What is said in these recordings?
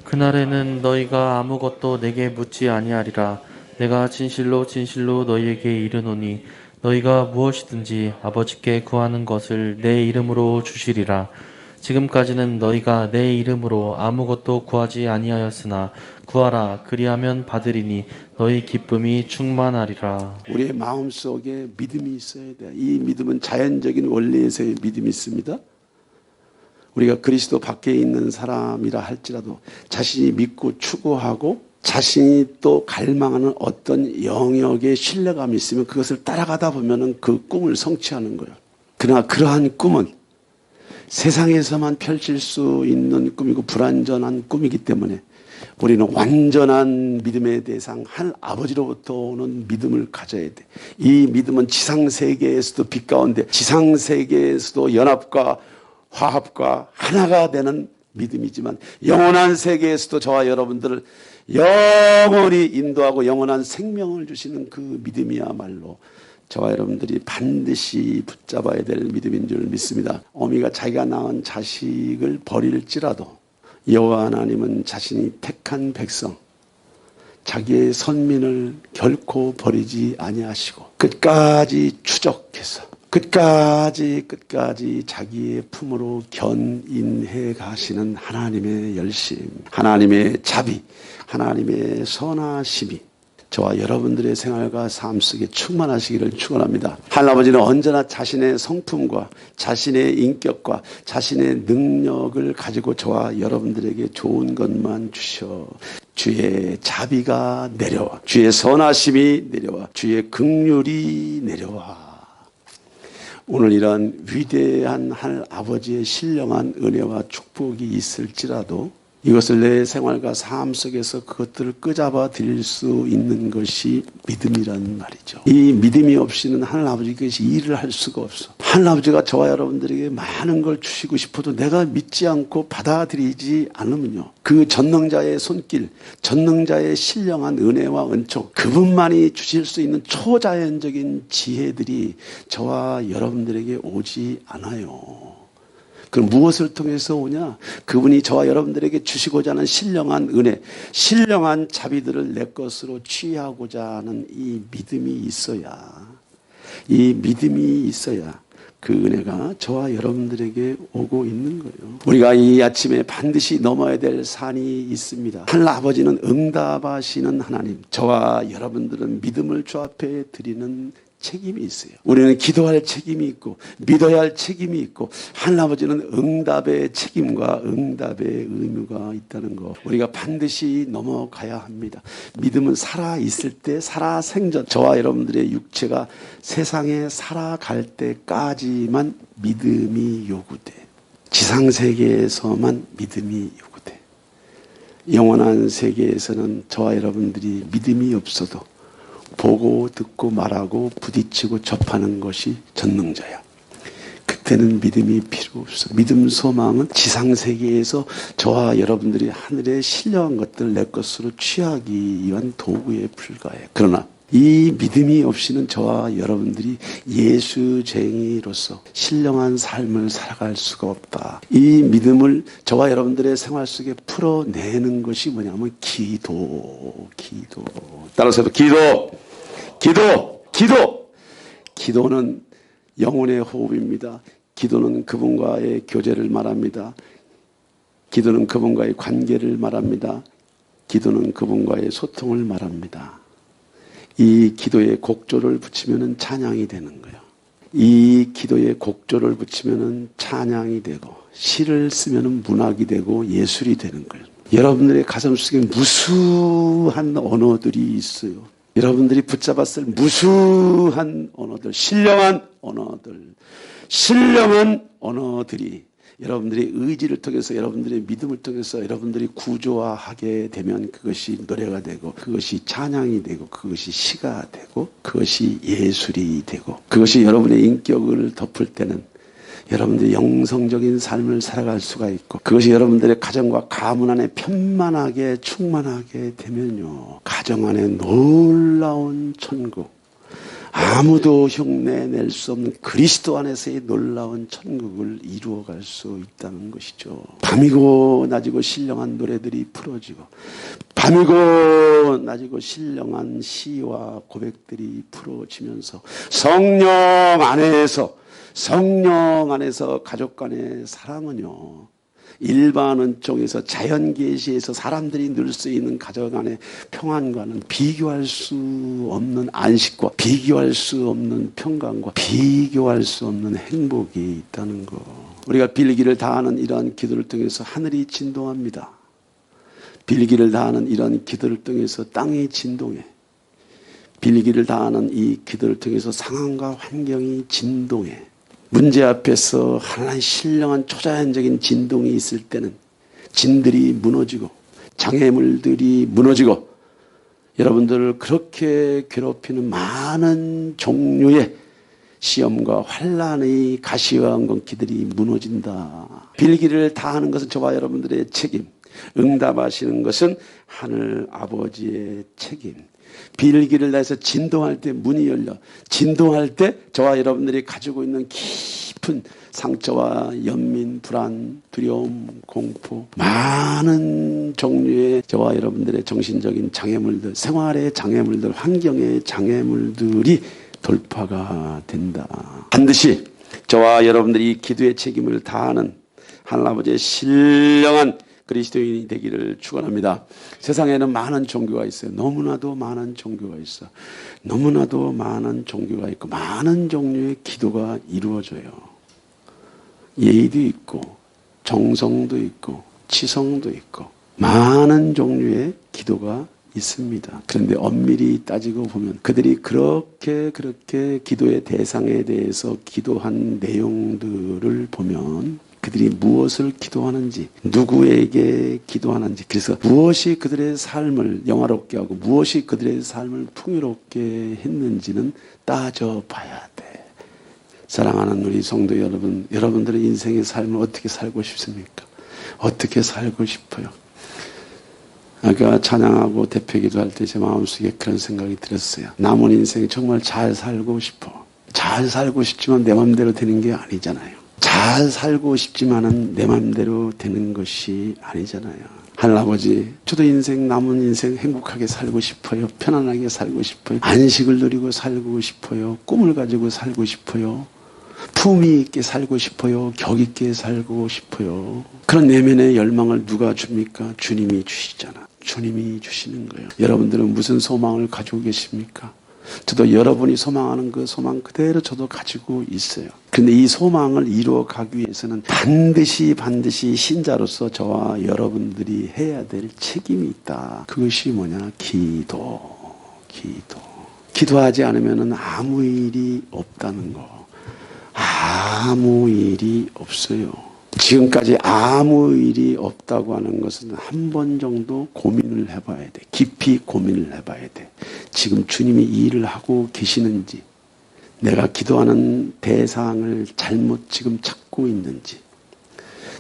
그날에는 너희가 아무것도 내게 묻지 아니하리라. 내가 진실로 진실로 너희에게 이르노니 너희가 무엇이든지 아버지께 구하는 것을 내 이름으로 주시리라. 지금까지는 너희가 내 이름으로 아무것도 구하지 아니하였으나 구하라 그리하면 받으리니 너희 기쁨이 충만하리라. 우리의 마음속에 믿음이 있어야 돼요. 이 믿음은 자연적인 원리에서의 믿음이 있습니다. 우리가 그리스도 밖에 있는 사람이라 할지라도 자신이 믿고 추구하고 자신이 또 갈망하는 어떤 영역에 신뢰감이 있으면 그것을 따라가다 보면 그 꿈을 성취하는 거예요. 그러나 그러한 꿈은 세상에서만 펼칠 수 있는 꿈이고 불완전한 꿈이기 때문에 우리는 완전한 믿음의 대상 한 아버지로부터 오는 믿음을 가져야 돼. 이 믿음은 지상세계에서도 빛 가운데 지상세계에서도 연합과 화합과 하나가 되는 믿음이지만 영원한 세계에서도 저와 여러분들을 영원히 인도하고 영원한 생명을 주시는 그 믿음이야말로 저와 여러분들이 반드시 붙잡아야 될 믿음인 줄 믿습니다. 어미가 자기가 낳은 자식을 버릴지라도 여호와 하나님은 자신이 택한 백성 자기의 선민을 결코 버리지 아니하시고 끝까지 추적해서 끝까지 자기의 품으로 견인해 가시는 하나님의 열심, 하나님의 자비, 하나님의 선하심이 저와 여러분들의 생활과 삶 속에 충만하시기를 축원합니다. 하나님은 언제나 자신의 성품과 자신의 인격과 자신의 능력을 가지고 저와 여러분들에게 좋은 것만 주셔. 주의 자비가 내려와, 주의 선하심이 내려와, 주의 긍휼이 내려와. 오늘 이런 위대한 하늘 아버지의 신령한 은혜와 축복이 있을지라도 이것을 내 생활과 삶 속에서 그것들을 끄잡아 드릴 수 있는 것이 믿음이란 말이죠. 이 믿음이 없이는 하늘 아버지께서 일을 할 수가 없어. 하늘 아버지가 저와 여러분들에게 많은 걸 주시고 싶어도 내가 믿지 않고 받아들이지 않으면요. 그 전능자의 손길, 전능자의 신령한 은혜와 은총, 그분만이 주실 수 있는 초자연적인 지혜들이 저와 여러분들에게 오지 않아요. 그럼 무엇을 통해서 오냐? 그분이 저와 여러분들에게 주시고자 하는 신령한 은혜, 신령한 자비들을 내 것으로 취하고자 하는 이 믿음이 있어야 그 은혜가 저와 여러분들에게 오고 있는 거예요. 우리가 이 아침에 반드시 넘어야 될 산이 있습니다. 하늘 아버지는 응답하시는 하나님, 저와 여러분들은 믿음을 주 앞에 드리는 책임이 있어요. 우리는 기도할 책임이 있고 믿어야 할 책임이 있고 하늘 아버지는 응답의 책임과 응답의 의무가 있다는 거 우리가 반드시 넘어가야 합니다. 믿음은 살아있을 때 살아생전 저와 여러분들의 육체가 세상에 살아갈 때까지만 믿음이 요구돼. 지상세계에서만 믿음이 요구돼. 영원한 세계에서는 저와 여러분들이 믿음이 없어도 보고 듣고 말하고 부딪히고 접하는 것이 전능자야. 그때는 믿음이 필요 없어. 믿음 소망은 지상세계에서 저와 여러분들이 하늘의 신령한 것들을 내 것으로 취하기 위한 도구에 불과해. 그러나 이 믿음이 없이는 저와 여러분들이 예수쟁이로서 신령한 삶을 살아갈 수가 없다. 이 믿음을 저와 여러분들의 생활 속에 풀어내는 것이 뭐냐면 기도. 따라서 해도 기도는 영혼의 호흡입니다. 기도는 그분과의 교제를 말합니다. 기도는 그분과의 관계를 말합니다. 기도는 그분과의 소통을 말합니다. 이 기도에 곡조를 붙이면 찬양이 되는 거예요. 이 기도에 곡조를 붙이면 찬양이 되고 시를 쓰면 문학이 되고 예술이 되는 거예요. 여러분들의 가슴 속에 무수한 언어들이 있어요. 여러분들이 붙잡았을 무수한 언어들, 신령한 언어들이 여러분들의 의지를 통해서 여러분들의 믿음을 통해서 여러분들이 구조화하게 되면 그것이 노래가 되고 그것이 찬양이 되고 그것이 시가 되고 그것이 예술이 되고 그것이 여러분의 인격을 덮을 때는 여러분들이 영성적인 삶을 살아갈 수가 있고 그것이 여러분들의 가정과 가문 안에 편만하게 충만하게 되면요. 가정 안에 놀라운 천국, 아무도 흉내낼 수 없는 그리스도 안에서의 놀라운 천국을 이루어갈 수 있다는 것이죠. 밤이고 낮이고 신령한 노래들이 풀어지고 밤이고 낮이고 신령한 시와 고백들이 풀어지면서 성령 안에서 가족 간의 사랑은요, 일반 은총에서 자연 계시에서 사람들이 누릴 수 있는 가족 안의 평안과는 비교할 수 없는 안식과 비교할 수 없는 평강과 비교할 수 없는 행복이 있다는 거. 우리가 빌기를 다하는 이러한 기도를 통해서 하늘이 진동합니다. 빌기를 다하는 이러한 기도를 통해서 땅이 진동해. 빌기를 다하는 이 기도를 통해서 상황과 환경이 진동해. 문제 앞에서 하나의 신령한 초자연적인 진동이 있을 때는 진들이 무너지고 장애물들이 무너지고 여러분들을 그렇게 괴롭히는 많은 종류의 시험과 환란의 가시와 엉겅퀴들이 무너진다. 빌기를 다하는 것은 저와 여러분들의 책임, 응답하시는 것은 하늘 아버지의 책임. 빌기를 다해서 진동할 때 문이 열려 진동할 때 저와 여러분들이 가지고 있는 깊은 상처와 연민, 불안, 두려움, 공포, 많은 종류의 저와 여러분들의 정신적인 장애물들, 생활의 장애물들, 환경의 장애물들이 돌파가 된다. 반드시 저와 여러분들이 기도의 책임을 다하는 하나님아버지의 신령한 그리스도인이 되기를 축원합니다. 세상에는 많은 종교가 있어요. 너무나도 많은 종교가 있어. 너무나도 많은 종교가 있고 많은 종류의 기도가 이루어져요. 예의도 있고 정성도 있고 치성도 있고 많은 종류의 기도가 있습니다. 그런데 엄밀히 따지고 보면 그들이 그렇게 기도의 대상에 대해서 기도한 내용들을 보면 그들이 무엇을 기도하는지, 누구에게 기도하는지, 그래서 무엇이 그들의 삶을 영화롭게 하고 무엇이 그들의 삶을 풍요롭게 했는지는 따져봐야 돼. 사랑하는 우리 성도 여러분, 여러분들의 인생의 삶을 어떻게 살고 싶습니까? 어떻게 살고 싶어요? 아까 찬양하고 대표기도 할 때 제 마음속에 그런 생각이 들었어요. 남은 인생 정말 잘 살고 싶어. 잘 살고 싶지만 내 마음대로 되는 게 아니잖아요. 잘 살고 싶지만은 내 마음대로 되는 것이 아니잖아요. 하나아버지, 저도 남은 인생 행복하게 살고 싶어요. 편안하게 살고 싶어요. 안식을 누리고 살고 싶어요. 꿈을 가지고 살고 싶어요. 품위 있게 살고 싶어요. 격 있게 살고 싶어요. 그런 내면의 열망을 누가 줍니까? 주님이 주시잖아. 주님이 주시는 거예요. 여러분들은 무슨 소망을 가지고 계십니까? 저도 여러분이 소망하는 그 소망 그대로 저도 가지고 있어요. 그런데 이 소망을 이루어 가기 위해서는 반드시 신자로서 저와 여러분들이 해야 될 책임이 있다. 그것이 뭐냐? 기도하지 않으면 아무 일이 없다는 거. 아무 일이 없어요. 지금까지 아무 일이 없다고 하는 것은 한 번 정도 고민을 해봐야 돼. 깊이 고민을 해봐야 돼. 지금 주님이 이 일을 하고 계시는지, 내가 기도하는 대상을 잘못 지금 찾고 있는지,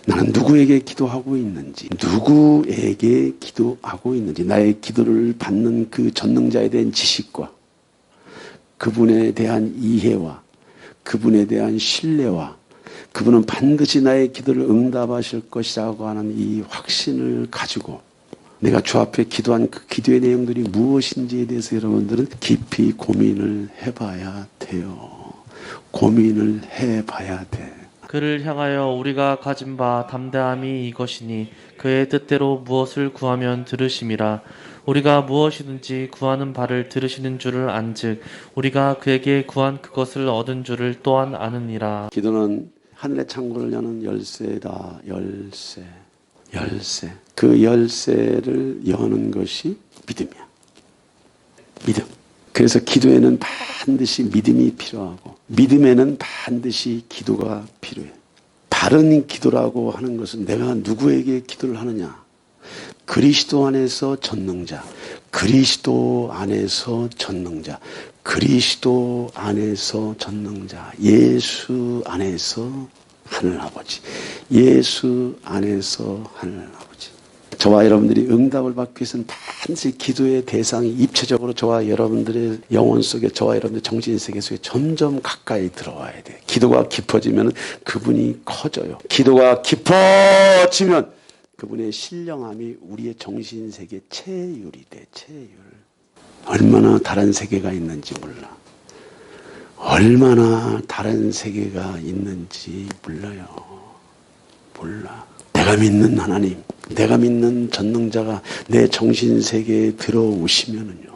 나는 누구에게 기도하고 있는지, 누구에게 기도하고 있는지, 나의 기도를 받는 그 전능자에 대한 지식과 그분에 대한 이해와 그분에 대한 신뢰와 그분은 반드시 나의 기도를 응답하실 것이라고 하는 이 확신을 가지고 내가 주 앞에 기도한 그 기도의 내용들이 무엇인지에 대해서 여러분들은 깊이 고민을 해봐야 돼요. 고민을 해봐야 돼. 그를 향하여 우리가 가진 바 담대함이 이것이니 그의 뜻대로 무엇을 구하면 들으심이라. 우리가 무엇이든지 구하는 바를 들으시는 줄을 안즉 우리가 그에게 구한 그것을 얻은 줄을 또한 아느니라. 기도는 하늘의 창고를 여는 열쇠다. 열쇠. 그 열쇠를 여는 것이 믿음이야. 믿음. 그래서 기도에는 반드시 믿음이 필요하고 믿음에는 반드시 기도가 필요해. 바른 기도라고 하는 것은 내가 누구에게 기도를 하느냐? 그리스도 안에서 전능자, 그리스도 안에서 전능자, 그리스도 안에서 전능자, 예수 안에서 하늘아버지, 예수 안에서 하늘아버지. 저와 여러분들이 응답을 받기 위해서는 반드시 기도의 대상이 입체적으로 저와 여러분들의 영혼 속에, 저와 여러분들의 정신세계 속에 점점 가까이 들어와야 돼요. 기도가 깊어지면 그분이 커져요. 기도가 깊어지면 그분의 신령함이 우리의 정신세계 체율이 돼. 체율. 얼마나 다른 세계가 있는지 몰라. 얼마나 다른 세계가 있는지 몰라요. 몰라. 내가 믿는 하나님, 내가 믿는 전능자가 내 정신세계에 들어오시면은요,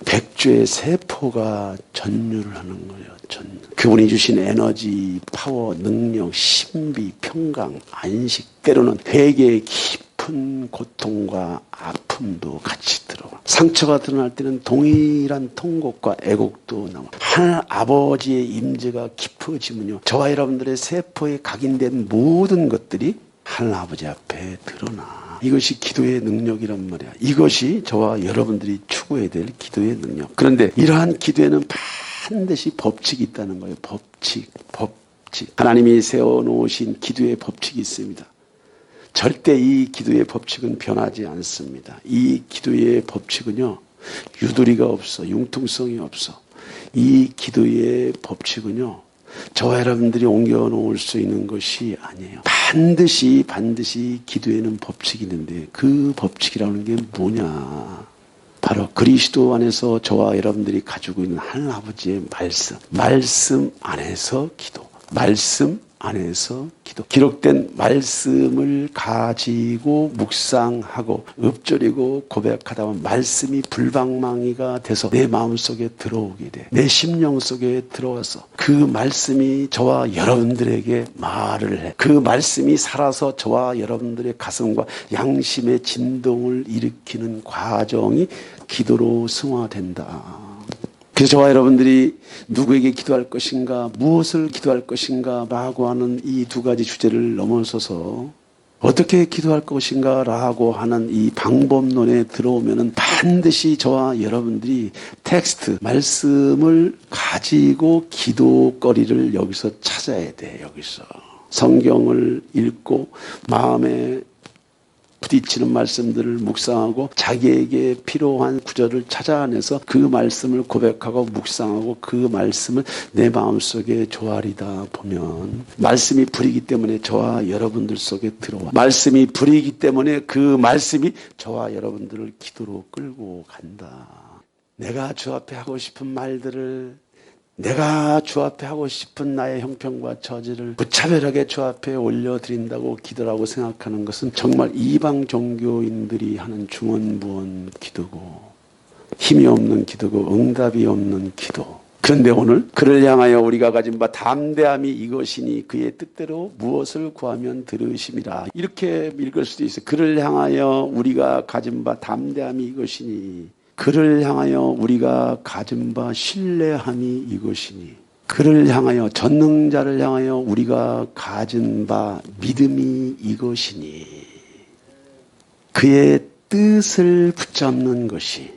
백주의 세포가 전율을 하는 거예요. 전율. 그분이 주신 에너지, 파워, 능력, 신비, 평강, 안식, 때로는 되게 깊은 고통과 아픔도 같이 들어와. 상처가 드러날 때는 동일한 통곡과 애곡도 나와. 하나님 아버지의 임재가 깊어지면요, 저와 여러분들의 세포에 각인된 모든 것들이 하나님 아버지 앞에 드러나. 이것이 기도의 능력이란 말이야. 이것이 저와 여러분들이 추구해야 될 기도의 능력. 그런데 이러한 기도에는 반드시 법칙이 있다는 거예요. 법칙. 하나님이 세워놓으신 기도의 법칙이 있습니다. 절대 이 기도의 법칙은 변하지 않습니다. 이 기도의 법칙은요, 유도리가 없어. 융통성이 없어. 이 기도의 법칙은요, 저와 여러분들이 옮겨놓을 수 있는 것이 아니에요. 반드시 기도에는 법칙이 있는데 그 법칙이라는 게 뭐냐? 바로 그리스도 안에서 저와 여러분들이 가지고 있는 하나님 아버지의 말씀 안에서 기도, 말씀 안에서 기도. 기록된 말씀을 가지고 묵상하고 읊조리고 고백하다 보면 말씀이 불방망이가 돼서 내 마음속에 들어오게 돼. 내 심령 속에 들어와서 그 말씀이 저와 여러분들에게 말을 해. 그 말씀이 살아서 저와 여러분들의 가슴과 양심의 진동을 일으키는 과정이 기도로 승화된다. 그래서 저와 여러분들이 누구에게 기도할 것인가, 무엇을 기도할 것인가 라고 하는 이 두 가지 주제를 넘어서서 어떻게 기도할 것인가 라고 하는 이 방법론에 들어오면은 반드시 저와 여러분들이 텍스트, 말씀을 가지고 기도거리를 여기서 찾아야 돼. 여기서 성경을 읽고 마음에 부딪히는 말씀들을 묵상하고 자기에게 필요한 구절을 찾아내서 그 말씀을 고백하고 묵상하고 그 말씀을 내 마음속에 조아리다 보면 말씀이 불이기 때문에 저와 여러분들 속에 들어와. 말씀이 불이기 때문에 그 말씀이 저와 여러분들을 기도로 끌고 간다. 내가 주 앞에 하고 싶은 말들을, 내가 주 앞에 하고 싶은 나의 형편과 처지를 무차별하게 주 앞에 올려드린다고 기도라고 생각하는 것은 정말 이방 종교인들이 하는 중언부언 기도고, 힘이 없는 기도고, 응답이 없는 기도. 그런데 오늘 그를 향하여 우리가 가진 바 담대함이 이것이니 그의 뜻대로 무엇을 구하면 들으심이라. 이렇게 읽을 수도 있어요. 그를 향하여 우리가 가진 바 담대함이 이것이니, 그를 향하여 우리가 가진 바 신뢰함이 이것이니, 그를 향하여, 전능자를 향하여 우리가 가진 바 믿음이 이것이니, 그의 뜻을 붙잡는 것이,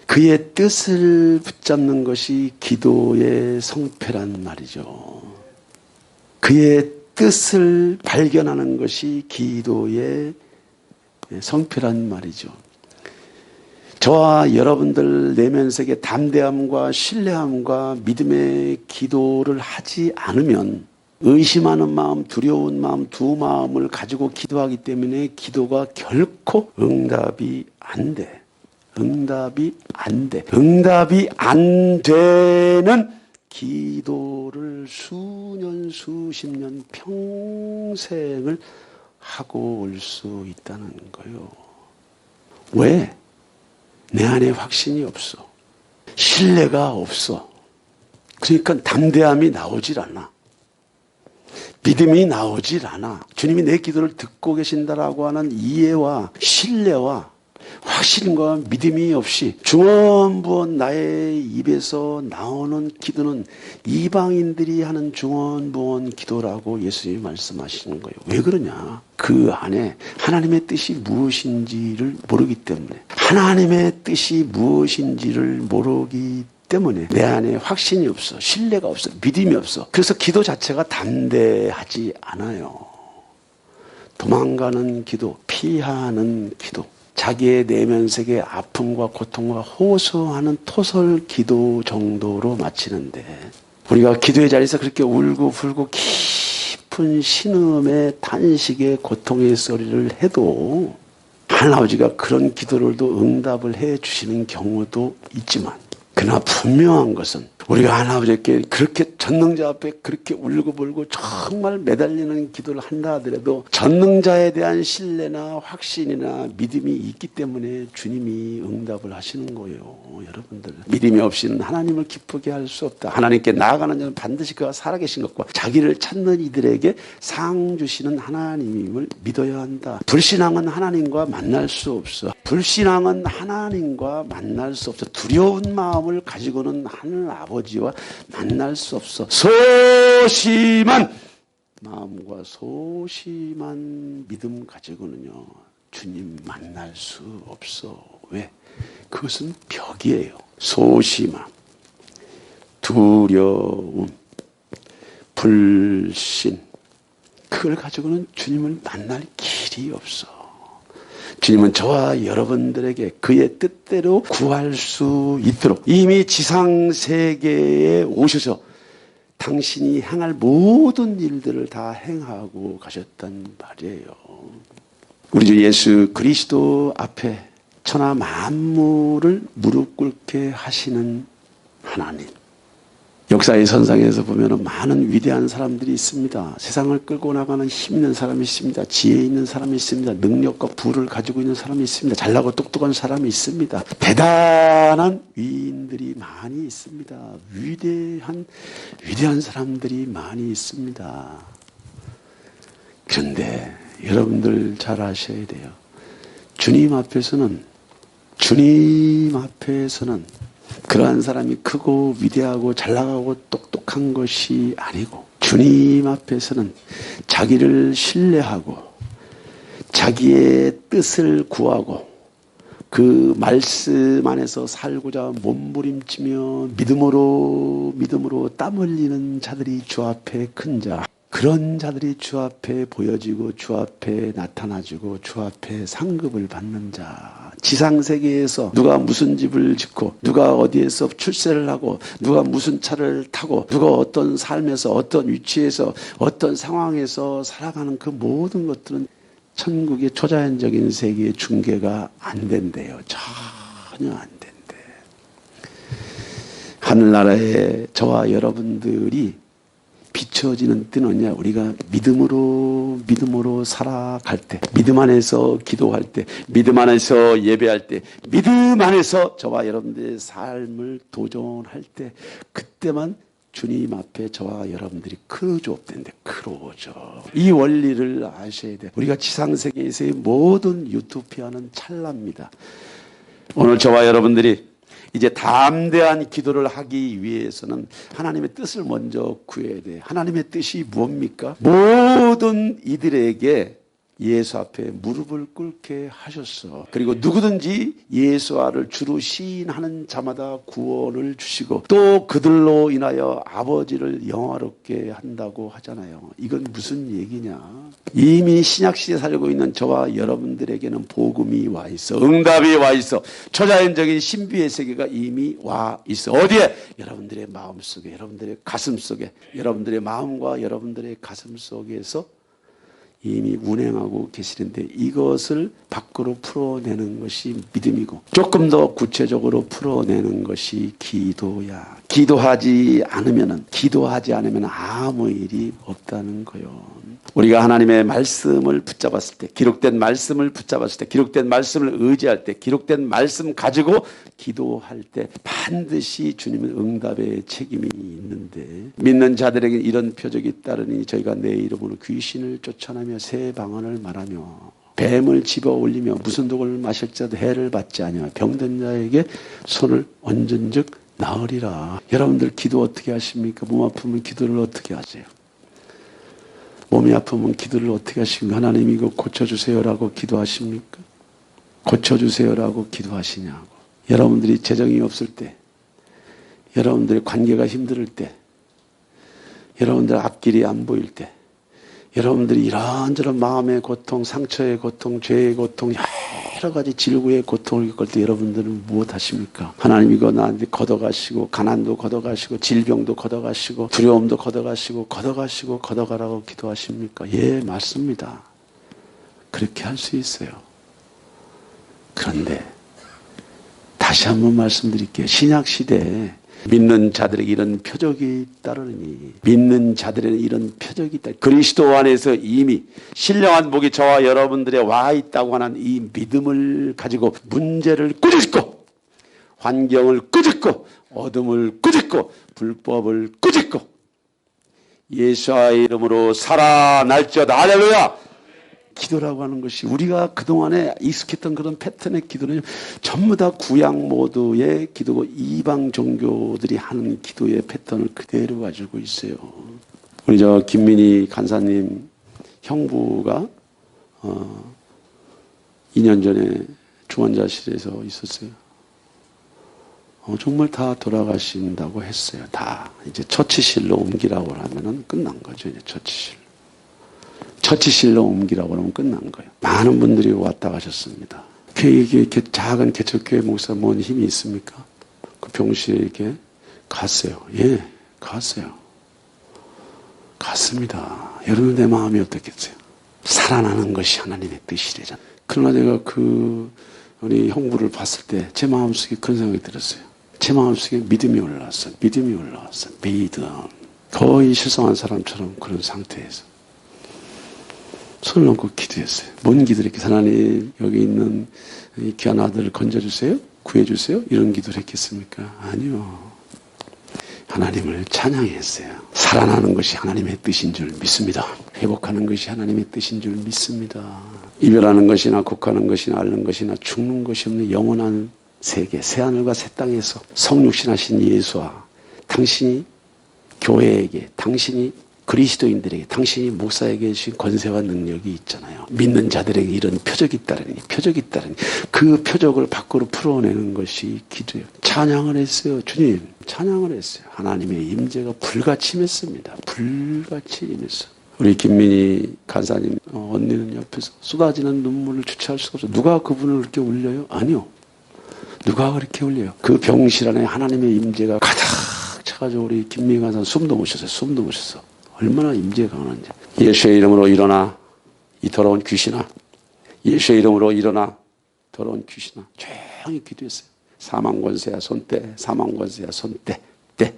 그의 뜻을 붙잡는 것이 기도의 성패란 말이죠. 그의 뜻을 발견하는 것이 기도의 성패란 말이죠. 저와 여러분들 내면 속에 담대함과 신뢰함과 믿음의 기도를 하지 않으면, 의심하는 마음, 두려운 마음, 두 마음을 가지고 기도하기 때문에 기도가 결코 응답이 안 돼. 응답이 안 돼. 응답이 안 되는 기도를 수년, 수십 년, 평생을 하고 올 수 있다는 거예요. 왜? 내 안에 확신이 없어. 신뢰가 없어. 그러니까 담대함이 나오질 않아. 믿음이 나오질 않아. 주님이 내 기도를 듣고 계신다라고 하는 이해와 신뢰와 확신과 믿음이 없이 중언부언 나의 입에서 나오는 기도는 이방인들이 하는 중언부언 기도라고 예수님이 말씀하시는 거예요. 왜 그러냐? 그 안에 하나님의 뜻이 무엇인지를 모르기 때문에, 하나님의 뜻이 무엇인지를 모르기 때문에 내 안에 확신이 없어, 신뢰가 없어, 믿음이 없어. 그래서 기도 자체가 담대하지 않아요. 도망가는 기도, 피하는 기도, 자기의 내면 세계의 아픔과 고통과 호소하는 토설 기도 정도로 마치는데, 우리가 기도의 자리에서 그렇게 울고 불고 깊은 신음의 탄식의 고통의 소리를 해도 하나님아버지가 그런 기도를도 응답을 해 주시는 경우도 있지만, 그러나 분명한 것은 우리가 하나님께 그렇게 전능자 앞에 그렇게 울고 불고 정말 매달리는 기도를 한다 하더라도 전능자에 대한 신뢰나 확신이나 믿음이 있기 때문에 주님이 응답을 하시는 거예요. 여러분들, 믿음이 없이는 하나님을 기쁘게 할 수 없다. 하나님께 나아가는 자는 반드시 그가 살아계신 것과 자기를 찾는 이들에게 상 주시는 하나님임을 믿어야 한다. 불신앙은 하나님과 만날 수 없어. 불신앙은 하나님과 만날 수 없어. 두려운 마음을 가지고는 하늘 아버지와 만날 수 없어. 소심한 마음과 소심한 믿음 가지고는요, 주님 만날 수 없어. 왜? 그것은 벽이에요. 소심함, 두려움, 불신, 그걸 가지고는 주님을 만날 길이 없어. 주님은 저와 여러분들에게 그의 뜻대로 구할 수 있도록 이미 지상세계에 오셔서 당신이 행할 모든 일들을 다 행하고 가셨단 말이에요. 우리 주 예수 그리스도 앞에 천하 만물을 무릎 꿇게 하시는 하나님. 역사의 선상에서 보면 많은 위대한 사람들이 있습니다. 세상을 끌고 나가는 힘 있는 사람이 있습니다. 지혜 있는 사람이 있습니다. 능력과 부를 가지고 있는 사람이 있습니다. 잘나고 똑똑한 사람이 있습니다. 대단한 위인들이 많이 있습니다. 위대한 사람들이 많이 있습니다. 그런데 여러분들 잘 아셔야 돼요. 주님 앞에서는 그러한 사람이 크고 위대하고 잘나가고 똑똑한 것이 아니고, 주님 앞에서는 자기를 신뢰하고 자기의 뜻을 구하고 그 말씀 안에서 살고자 몸부림치며 믿음으로 땀 흘리는 자들이 주 앞에 큰 자, 그런 자들이 주 앞에 보여지고 주 앞에 나타나지고 주 앞에 상급을 받는 자. 지상세계에서 누가 무슨 집을 짓고 누가 어디에서 출세를 하고 누가 무슨 차를 타고 누가 어떤 삶에서 어떤 위치에서 어떤 상황에서 살아가는 그 모든 것들은 천국의 초자연적인 세계의 중개가 안 된대요. 전혀 안 된대. 하늘나라에 저와 여러분들이 비춰지는 때는요, 우리가 믿음으로 살아갈 때, 믿음 안에서 기도할 때, 믿음 안에서 예배할 때, 믿음 안에서 저와 여러분들의 삶을 도전할 때, 그때만 주님 앞에 저와 여러분들이 크로즈업된대. 크로즈. 이 원리를 아셔야 돼. 우리가 지상세계에서의 모든 유토피아는 찰나입니다. 오늘 저와 여러분들이 이제 담대한 기도를 하기 위해서는 하나님의 뜻을 먼저 구해야 돼. 하나님의 뜻이 뭡니까? 모든 이들에게 예수 앞에 무릎을 꿇게 하셨어. 그리고 누구든지 예수를 주로 시인하는 자마다 구원을 주시고 또 그들로 인하여 아버지를 영화롭게 한다고 하잖아요. 이건 무슨 얘기냐? 이미 신약시대에 살고 있는 저와 여러분들에게는 복음이 와 있어. 응답이 와 있어. 초자연적인 신비의 세계가 이미 와 있어. 어디에? 여러분들의 마음속에, 여러분들의 가슴속에, 여러분들의 마음과 여러분들의 가슴 속에서 이미 운행하고 계시는데, 이것을 밖으로 풀어내는 것이 믿음이고 조금 더 구체적으로 풀어내는 것이 기도야. 기도하지 않으면 아무 일이 없다는 거요. 우리가 하나님의 말씀을 붙잡았을 때, 기록된 말씀을 붙잡았을 때, 기록된 말씀을 의지할 때, 기록된 말씀 가지고 기도할 때 반드시 주님은 응답의 책임이 있는데, 믿는 자들에게 이런 표적이 따르니 저희가 내 이름으로 귀신을 쫓아내며 새 방언을 말하며 뱀을 집어 올리며 무슨 독을 마실 자도 해를 받지 아니하며 병든 자에게 손을 얹은즉 나으리라. 여러분들 기도 어떻게 하십니까? 몸 아프면 기도를 어떻게 하세요? 몸이 아프면 기도를 어떻게 하십니까? 하나님 이거 고쳐주세요라고 기도하십니까? 고쳐주세요라고 기도하시냐고. 여러분들이 재정이 없을 때, 여러분들의 관계가 힘들 때, 여러분들 앞길이 안 보일 때, 여러분들이 이런저런 마음의 고통, 상처의 고통, 죄의 고통, 여러 가지 질고의 고통을 겪을 때 여러분들은 무엇 하십니까? 하나님 이거 나한테 걷어가시고, 가난도 걷어가시고, 질병도 걷어가시고, 두려움도 걷어가시고, 걷어가라고 기도하십니까? 예, 맞습니다. 그렇게 할 수 있어요. 그런데 다시 한번 말씀드릴게요. 신약시대에 믿는 자들에게 이런 표적이 따르니, 믿는 자들에게 이런 표적이 있다. 그리스도 안에서 이미 신령한 복이 저와 여러분들에 와 있다고 하는 이 믿음을 가지고 문제를 꾸짖고, 환경을 꾸짖고, 어둠을 꾸짖고, 불법을 꾸짖고, 예수의 이름으로 살아날지어다. 할렐루야! 기도라고 하는 것이 우리가 그동안에 익숙했던 그런 패턴의 기도는 전부 다 구약 모드의 기도고, 이방 종교들이 하는 기도의 패턴을 그대로 가지고 있어요. 우리 김민희 간사님 형부가 2년 전에 중환자실에서 있었어요. 정말 다 돌아가신다고 했어요. 다 이제 처치실로 옮기라고 하면은 끝난 거죠. 이제 처치실로 옮기라고 하면 끝난 거예요. 많은 분들이 왔다 가셨습니다. 이렇게 작은 개척교회 목사 뭔 힘이 있습니까? 그 병실에 이렇게 갔어요. 예, 갔어요. 갔습니다. 여러분 내 마음이 어떻겠어요? 살아나는 것이 하나님의 뜻이래잖아. 그러나 내가 우리 형부를 봤을 때 제 마음속에 그런 생각이 들었어요. 제 마음속에 믿음이 올라왔어요. 믿음. 거의 실성한 사람처럼 그런 상태에서 손을 얹고 기도했어요. 뭔 기도를 했겠어요? 하나님, 여기 있는 이 귀한 아들을 건져주세요? 구해주세요? 이런 기도를 했겠습니까? 아니요. 하나님을 찬양했어요. 살아나는 것이 하나님의 뜻인 줄 믿습니다. 회복하는 것이 하나님의 뜻인 줄 믿습니다. 이별하는 것이나 곡하는 것이나 앓는 것이나 죽는 것이 없는 영원한 세계, 새하늘과 새 땅에서 성육신하신 예수와 당신이 교회에게, 당신이 그리스도인들에게, 당신이 목사에게 주신 권세와 능력이 있잖아요. 믿는 자들에게 이런 표적이 따르니 그 표적을 밖으로 풀어내는 것이 기도예요. 찬양을 했어요. 주님, 찬양을 했어요. 하나님의 임재가 불같이 임했습니다. 불같이 임했어. 우리 김민희 간사님 언니는 옆에서 쏟아지는 눈물을 주체할 수가 없어요. 누가 그분을 그렇게 울려요? 아니요. 누가 그렇게 울려요? 그 병실 안에 하나님의 임재가 가득 차가지고 우리 김민희 간사는 숨도 못 쉬었어. 얼마나 임재가 강한지. 예수의 이름으로 일어나, 이 더러운 귀신아. 예수의 이름으로 일어나, 더러운 귀신아. 조용히 기도했어요. 사망권세야 손대, 사망권세야 손대. 떼.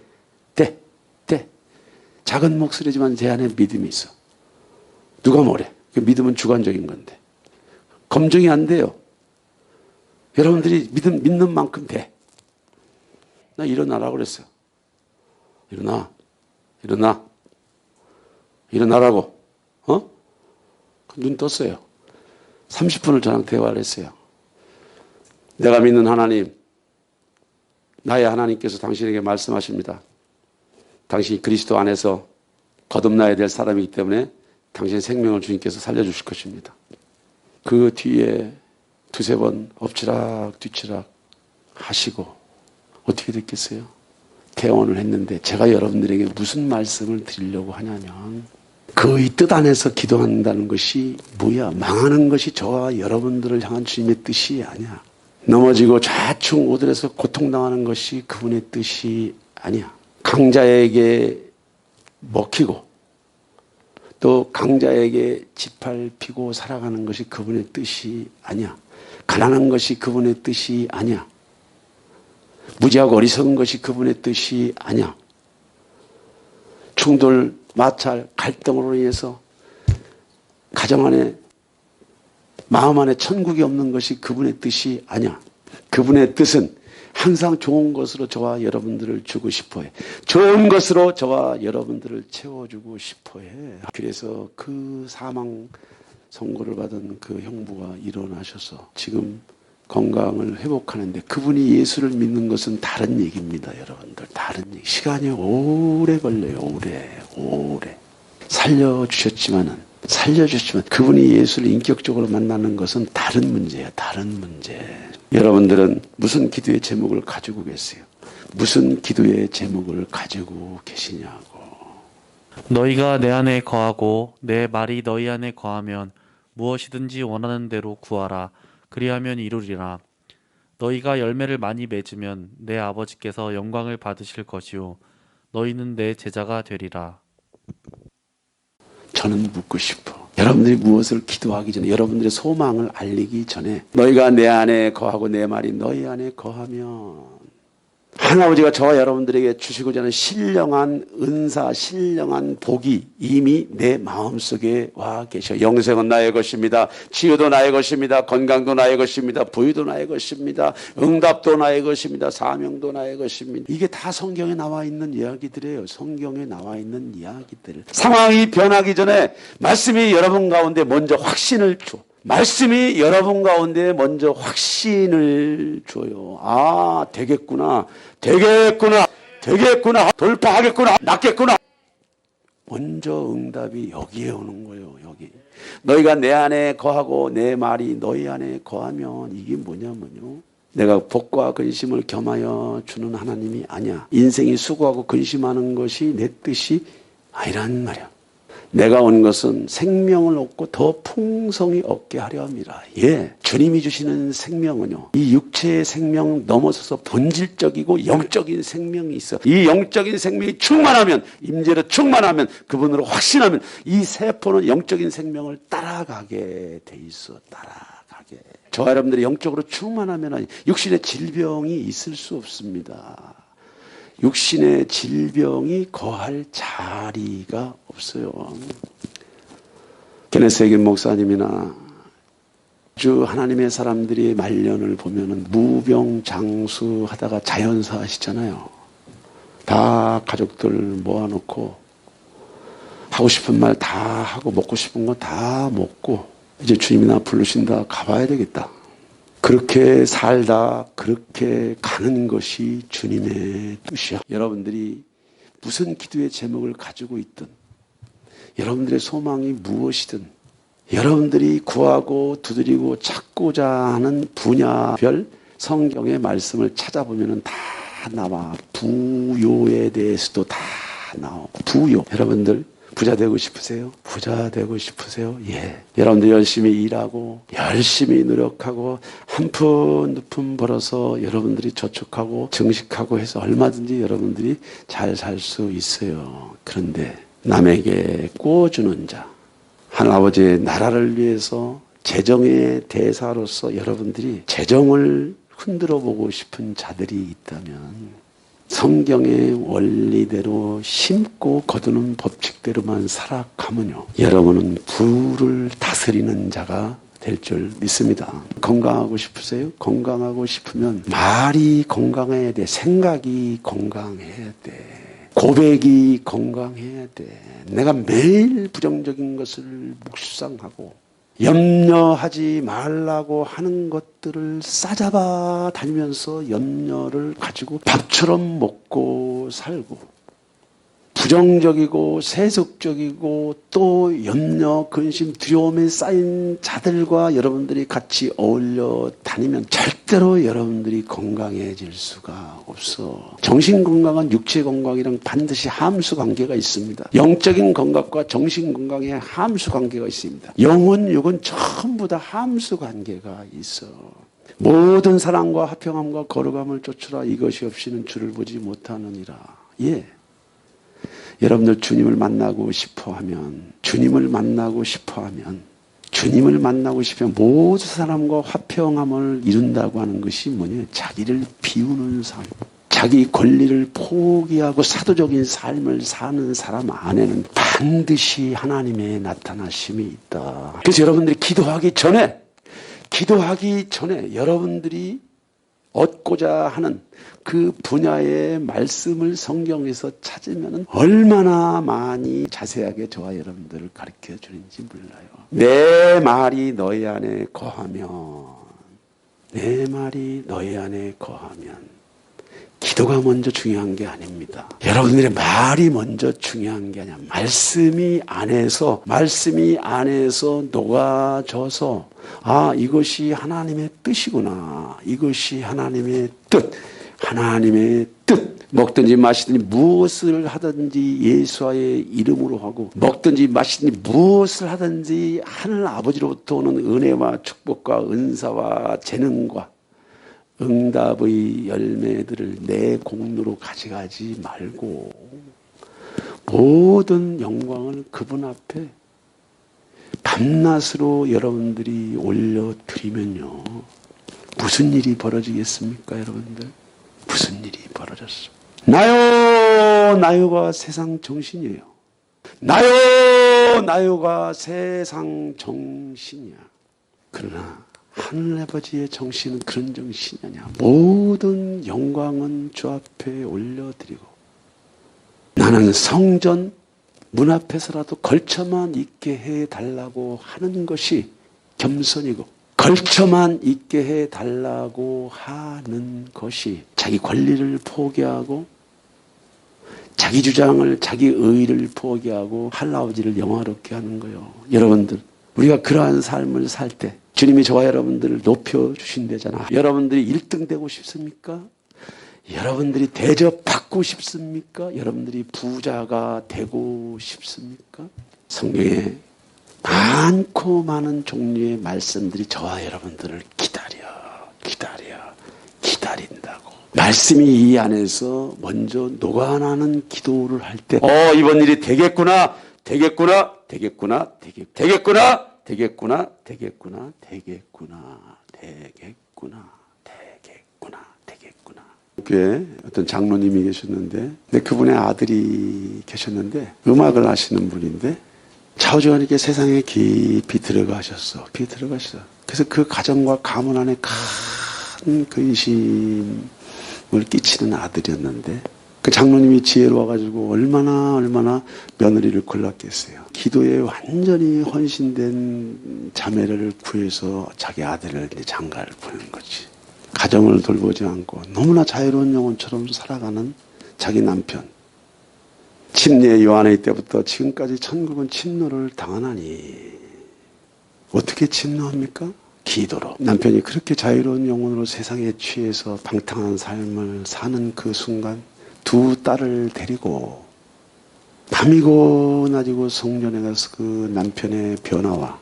작은 목소리지만 제 안에 믿음이 있어. 누가 뭐래? 그 믿음은 주관적인 건데. 검증이 안 돼요. 여러분들이 믿는 만큼 돼. 나 일어나라고 그랬어요. 일어나라고. 눈 떴어요. 30분을 저랑 대화를 했어요. 내가 믿는 하나님, 나의 하나님께서 당신에게 말씀하십니다. 당신이 그리스도 안에서 거듭나야 될 사람이기 때문에 당신의 생명을 주님께서 살려주실 것입니다. 그 뒤에 두세 번 엎치락 뒤치락 하시고 어떻게 됐겠어요? 퇴원을 했는데 제가 여러분들에게 무슨 말씀을 드리려고 하냐면 그의 뜻 안에서 기도한다는 것이 뭐야? 망하는 것이 저와 여러분들을 향한 주님의 뜻이 아니야. 넘어지고 좌충 우들에서 고통당하는 것이 그분의 뜻이 아니야. 강자에게 먹히고 또 강자에게 짓밟히고 살아가는 것이 그분의 뜻이 아니야. 가난한 것이 그분의 뜻이 아니야. 무지하고 어리석은 것이 그분의 뜻이 아니야. 충돌, 마찰, 갈등으로 인해서 가정 안에, 마음 안에 천국이 없는 것이 그분의 뜻이 아니야. 그분의 뜻은 항상 좋은 것으로 저와 여러분들을 주고 싶어해. 좋은 것으로 저와 여러분들을 채워주고 싶어해. 그래서 그 사망 선고를 받은 그 형부가 일어나셔서 지금 건강을 회복하는데 그분이 예수를 믿는 것은 다른 얘기입니다, 여러분들. 다른 얘기. 시간이 오래 걸려요, 오래. 살려주셨지만 그분이 예수를 인격적으로 만나는 것은 다른 문제예요, 다른 문제. 여러분들은 무슨 기도의 제목을 가지고 계세요? 무슨 기도의 제목을 가지고 계시냐고. 너희가 내 안에 거하고 내 말이 너희 안에 거하면 무엇이든지 원하는 대로 구하라. 그리하면 이루리라. 너희가 열매를 많이 맺으면 내 아버지께서 영광을 받으실 것이요 너희는 내 제자가 되리라. 저는 묻고 싶어. 여러분들이 무엇을 기도하기 전에, 여러분들의 소망을 알리기 전에, 너희가 내 안에 거하고 내 말이 너희 안에 거하면, 하나님아버지가 저와 여러분들에게 주시고자 하는 신령한 은사, 신령한 복이 이미 내 마음속에 와 계셔. 영생은 나의 것입니다. 치유도 나의 것입니다. 건강도 나의 것입니다. 부유도 나의 것입니다. 응답도 나의 것입니다. 사명도 나의 것입니다. 이게 다 성경에 나와 있는 이야기들이에요. 성경에 나와 있는 이야기들. 상황이 변하기 전에 말씀이 여러분 가운데 먼저 확신을 줘. 말씀이 여러분 가운데 먼저 확신을 줘요. 아, 되겠구나. 되겠구나. 되겠구나. 돌파하겠구나. 낫겠구나. 먼저 응답이 여기에 오는 거예요. 여기. 너희가 내 안에 거하고 내 말이 너희 안에 거하면 이게 뭐냐면요. 내가 복과 근심을 겸하여 주는 하나님이 아니야. 인생이 수고하고 근심하는 것이 내 뜻이 아니란 말이야. 내가 온 것은 생명을 얻고 더 풍성히 얻게 하려 합니다. 예, 주님이 주시는 생명은요, 이 육체의 생명 넘어서서 본질적이고 영적인 생명이 있어. 이 영적인 생명이 충만하면, 임재로 충만하면, 그분으로 확신하면 이 세포는 영적인 생명을 따라가게 돼 있어. 따라가게. 저와 여러분들이 영적으로 충만하면 육신의 질병이 있을 수 없습니다. 육신의 질병이 거할 자리가 없어요. 케네스 해긴 목사님이나 아주 하나님의 사람들이 말년을 보면은 무병장수하다가 자연사 하시잖아요. 다 가족들 모아놓고 하고 싶은 말 다 하고 먹고 싶은 거 다 먹고 이제 주님이 나 부르신다 가봐야 되겠다. 그렇게 살다 그렇게 가는 것이 주님의 뜻이야. 여러분들이 무슨 기도의 제목을 가지고 있든, 여러분들의 소망이 무엇이든, 여러분들이 구하고 두드리고 찾고자 하는 분야별 성경의 말씀을 찾아보면 다 나와. 부요에 대해서도 다 나오고. 부요. 여러분들 부자 되고 싶으세요? 부자 되고 싶으세요? 예. 여러분들 열심히 일하고 열심히 노력하고 한 푼 두 푼 벌어서 여러분들이 저축하고 증식하고 해서 얼마든지 여러분들이 잘 살 수 있어요. 그런데 남에게 구워주는 자, 하나아버지의 나라를 위해서 재정의 대사로서 여러분들이 재정을 흔들어 보고 싶은 자들이 있다면 성경의 원리대로 심고 거두는 법칙대로만 살아가면요, 여러분은 부를 다스리는 자가 될 줄 믿습니다. 건강하고 싶으세요? 건강하고 싶으면 말이 건강해야 돼. 생각이 건강해야 돼. 고백이 건강해야 돼. 내가 매일 부정적인 것을 묵상하고 염려하지 말라고 하는 것들을 싸잡아 다니면서 염려를 가지고 밥처럼 먹고 살고, 부정적이고 세속적이고 또 염려, 근심, 두려움에 쌓인 자들과 여러분들이 같이 어울려 다니면 절대로 여러분들이 건강해질 수가 없어. 정신 건강은 육체 건강이랑 반드시 함수 관계가 있습니다. 영적인 건강과 정신 건강에 함수 관계가 있습니다. 영혼, 육은 전부 다 함수 관계가 있어. 모든 사랑과 화평함과 거룩함을 쫓으라. 이것이 없이는 주를 보지 못하느니라. 예. 여러분들 주님을 만나고 싶어하면, 주님을 만나고 싶어하면, 주님을 만나고 싶으면 모든 사람과 화평함을 이룬다고 하는 것이 뭐냐? 자기를 비우는 삶, 자기 권리를 포기하고 사도적인 삶을 사는 사람 안에는 반드시 하나님의 나타나심이 있다. 그래서 여러분들이 기도하기 전에 여러분들이 얻고자 하는 그 분야의 말씀을 성경에서 찾으면 얼마나 많이 자세하게 저와 여러분들을 가르쳐 주는지 몰라요. 내 말이 너희 안에 거하면, 내 말이 너희 안에 거하면, 기도가 먼저 중요한 게 아닙니다. 여러분들의 말이 먼저 중요한 게 아니야. 말씀이 안에서 녹아져서, 아, 이것이 하나님의 뜻이구나. 이것이 하나님의 뜻. 하나님의 뜻. 먹든지 마시든지 무엇을 하든지 예수와의 이름으로 하고 먹든지 마시든지 무엇을 하든지 하늘 아버지로부터 오는 은혜와 축복과 은사와 재능과 응답의 열매들을 내 공로로 가져가지 말고 모든 영광을 그분 앞에 밤낮으로 여러분들이 올려드리면요. 무슨 일이 벌어지겠습니까, 여러분들? 무슨 일이 벌어졌어? 나요가 세상 정신이에요. 나요가 세상 정신이야. 그러나 하늘 아버지의 정신은 그런 정신이 아니야. 모든 영광은 주 앞에 올려드리고 나는 성전 문 앞에서라도 걸쳐만 있게 해달라고 하는 것이 겸손이고 걸쳐만 있게 해달라고 하는 것이 자기 권리를 포기하고 자기 주장을 자기 의의를 포기하고 할아버지를 영화롭게 하는 거예요. 여러분들 우리가 그러한 삶을 살 때 주님이 저와 여러분들을 높여주신다잖아. 여러분들이 1등 되고 싶습니까? 여러분들이 대접받고 싶습니까? 여러분들이 부자가 되고 싶습니까? 성경에 많고 많은 종류의 말씀들이 저와 여러분들을 기다린다고. 말씀이 이 안에서 먼저 녹아나는 기도를 할 때, 이번 일이 되겠구나. 교회 어떤 장로님이 계셨는데, 근데 그분의 아들이 계셨는데, 음악을 하시는 분인데, 좌우지간이게 세상에 깊이 들어가셨어. 그래서 그 가정과 가문 안에 큰 근심을 끼치는 아들이었는데, 그 장로님이 지혜로워가지고 얼마나 며느리를 골랐겠어요. 기도에 완전히 헌신된 자매를 구해서 자기 아들을 이제 장가를 보낸 거지. 가정을 돌보지 않고 너무나 자유로운 영혼처럼 살아가는 자기 남편. 침례 요한의 때부터 지금까지 천국은 침노를 당하나니 어떻게 침노합니까? 기도로. 남편이 그렇게 자유로운 영혼으로 세상에 취해서 방탕한 삶을 사는 그 순간 두 딸을 데리고 밤이고 낮이고 성전에 가서 그 남편의 변화와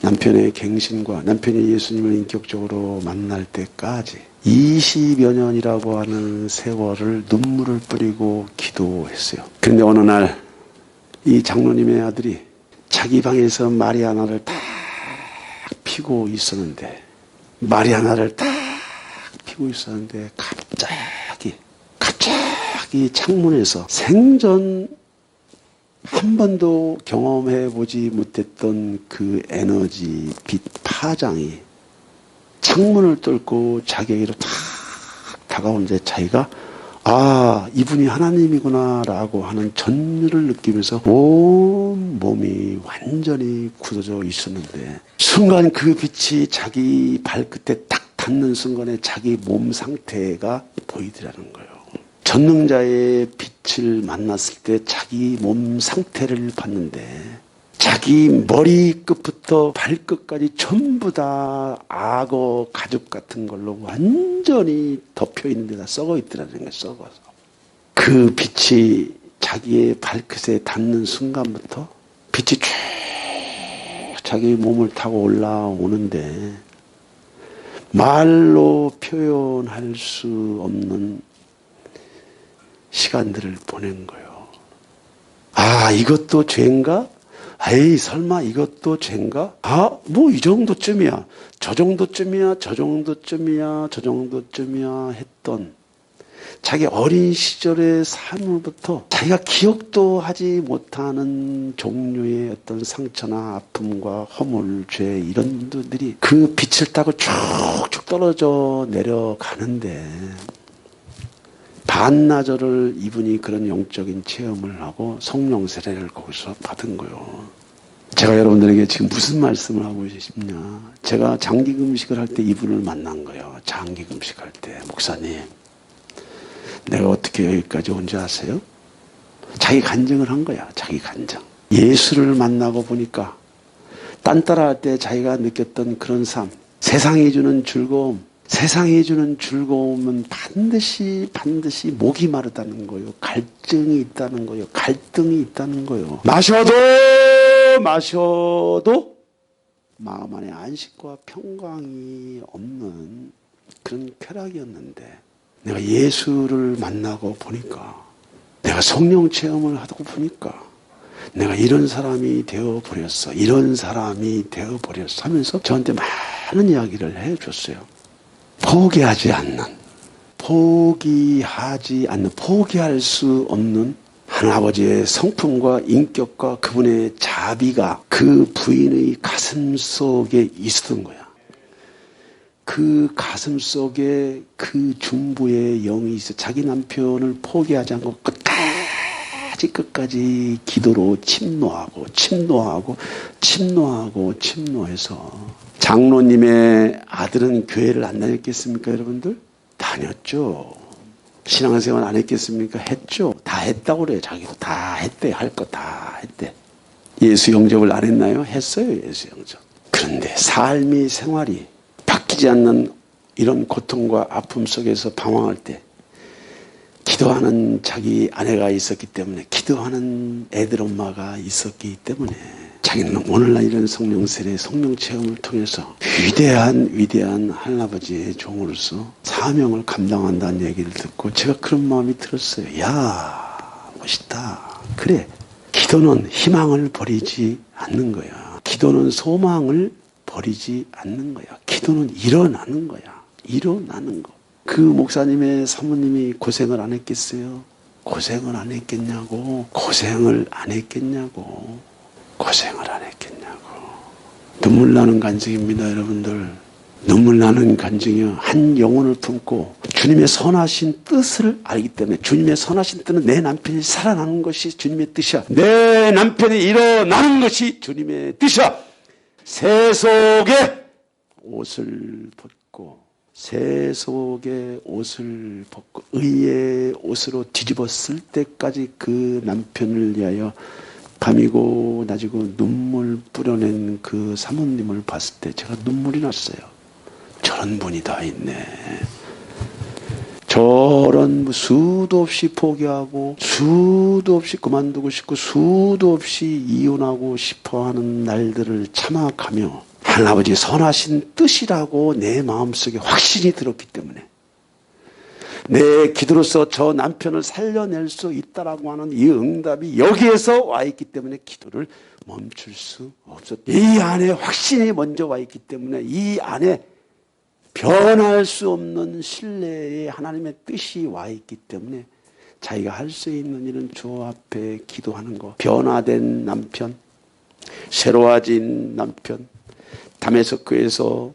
남편의 갱신과 남편이 예수님을 인격적으로 만날 때까지 20여 년이라고 하는 세월을 눈물을 뿌리고 기도했어요. 그런데 어느 날 이 장로님의 아들이 자기 방에서 마리아나를 딱 피고 있었는데 갑자기 창문에서 생전 한 번도 경험해보지 못했던 그 에너지 빛 파장이 창문을 뚫고 자기에게로 탁 다가오는데 자기가 이분이 하나님이구나 라고 하는 전율을 느끼면서 온 몸이 완전히 굳어져 있었는데 순간 그 빛이 자기 발끝에 딱 닿는 순간에 자기 몸 상태가 보이더라는 거예요. 전능자의 빛을 만났을 때 자기 몸 상태를 봤는데 자기 머리끝부터 발끝까지 전부 다 악어 가죽 같은 걸로 완전히 덮여 있는 데다 썩어 있더라는 거예요. 썩어서. 그 빛이 자기의 발끝에 닿는 순간부터 빛이 쭉 자기 몸을 타고 올라오는데 말로 표현할 수 없는 시간들을 보낸 거예요. 이것도 죄인가? 에이, 설마 이것도 죄인가? 뭐 이 정도쯤이야. 저 정도쯤이야 했던 자기 어린 시절의 삶으로부터 자기가 기억도 하지 못하는 종류의 어떤 상처나 아픔과 허물, 죄 이런 분들이 그 빛을 타고 쭉쭉 떨어져 내려가는데 반나절을 이분이 그런 영적인 체험을 하고 성령 세례를 거기서 받은 거예요. 제가 여러분들에게 지금 무슨 말씀을 하고 싶냐. 제가 장기 금식을 할 때 이분을 만난 거예요. 장기 금식할 때. 목사님, 내가 어떻게 여기까지 온 줄 아세요? 자기 간증을 한 거야. 자기 간증. 예수를 만나고 보니까 딴 따라 할 때 자기가 느꼈던 그런 삶, 세상이 주는 즐거움, 세상이 주는 즐거움은 반드시 목이 마르다는 거요. 갈증이 있다는 거요. 갈등이 있다는 거요. 마셔도 마음 안에 안식과 평강이 없는 그런 쾌락이었는데 내가 예수를 만나고 보니까 내가 성령 체험을 하고 보니까 내가 이런 사람이 되어버렸어. 이런 사람이 되어버렸어 하면서 저한테 많은 이야기를 해줬어요. 포기할 수 없는 하나아버지의 성품과 인격과 그분의 자비가 그 부인의 가슴 속에 있었던 거야. 그 가슴 속에 그 중부의 영이 있어. 자기 남편을 포기하지 않고 끝까지 기도로 침노해서 장로님의 아들은 교회를 안 다녔겠습니까, 여러분들? 다녔죠. 신앙생활 안 했겠습니까? 했죠. 다 했다고 그래요. 자기도 다 했대. 할 거 다 했대. 예수 영접을 안 했나요? 했어요. 예수 영접. 그런데 삶이 생활이 바뀌지 않는 이런 고통과 아픔 속에서 방황할 때 기도하는 자기 아내가 있었기 때문에 기도하는 애들 엄마가 있었기 때문에 자기는 오늘날 이런 성령 세례, 성령 체험을 통해서 위대한 하나님아버지의 종으로서 사명을 감당한다는 얘기를 듣고 제가 그런 마음이 들었어요. 야, 멋있다. 그래, 기도는 희망을 버리지 않는 거야. 기도는 소망을 버리지 않는 거야. 기도는 일어나는 거야. 일어나는 거. 그 목사님의 사모님이 고생을 안 했겠어요? 고생을 안 했겠냐고. 눈물 나는 간증입니다, 여러분들. 눈물 나는 간증이요. 한 영혼을 품고 주님의 선하신 뜻을 알기 때문에 주님의 선하신 뜻은 내 남편이 살아나는 것이 주님의 뜻이야. 내 남편이 일어나는 것이 주님의 뜻이야. 새 속에 옷을 벗고 의의 옷으로 뒤집었을 때까지 그 남편을 위하여 밤이고 낮이고 눈물 뿌려낸 그 사모님을 봤을 때 제가 눈물이 났어요. 저런 분이 다 있네. 저런 수도 없이 포기하고 수도 없이 그만두고 싶고 수도 없이 이혼하고 싶어하는 날들을 참아가며 하나님 선하신 뜻이라고 내 마음속에 확신이 들었기 때문에 내 기도로서 저 남편을 살려낼 수 있다라고 하는 이 응답이 여기에서 와 있기 때문에 기도를 멈출 수 없었다. 이 안에 확신이 먼저 와 있기 때문에 이 안에 변할 수 없는 신뢰의 하나님의 뜻이 와 있기 때문에 자기가 할 수 있는 일은 주 앞에 기도하는 것. 변화된 남편, 새로워진 남편, 다메섹크에서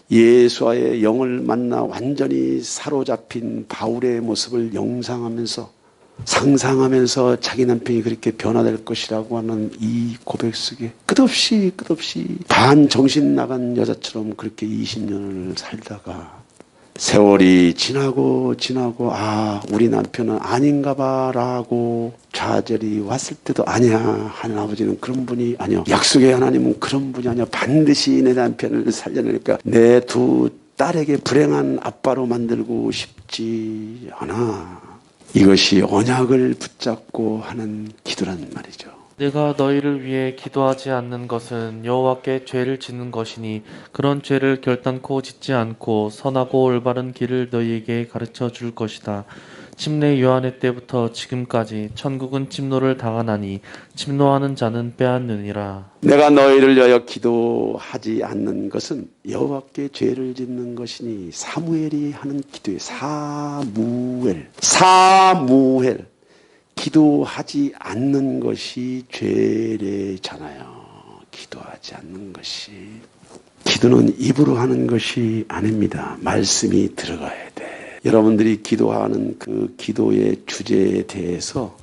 예수와의 영을 만나 완전히 사로잡힌 바울의 모습을 상상하면서 자기 남편이 그렇게 변화될 것이라고 하는 이 고백 속에 끝없이 반정신 나간 여자처럼 그렇게 20년을 살다가 세월이 지나고 우리 남편은 아닌가 봐라고 좌절이 왔을 때도 아니야. 하나님 아버지는 그런 분이 아니야. 약속의 하나님은 그런 분이 아니야. 반드시 내 남편을 살려내니까 내 두 딸에게 불행한 아빠로 만들고 싶지 않아. 이것이 언약을 붙잡고 하는 기도란 말이죠. 내가 너희를 위해 기도하지 않는 것은 여호와께 죄를 짓는 것이니 그런 죄를 결단코 짓지 않고 선하고 올바른 길을 너희에게 가르쳐 줄 것이다. 침례 요한의 때부터 지금까지 천국은 침노를 당하나니 침노하는 자는 빼앗느니라. 내가 너희를 위하여 기도하지 않는 것은 여호와께 죄를 짓는 것이니 사무엘이 하는 기도에 사무엘 기도하지 않는 것이 죄래잖아요. 기도하지 않는 것이. 기도는 입으로 하는 것이 아닙니다. 말씀이 들어가야 돼. 여러분들이 기도하는 그 기도의 주제에 대해서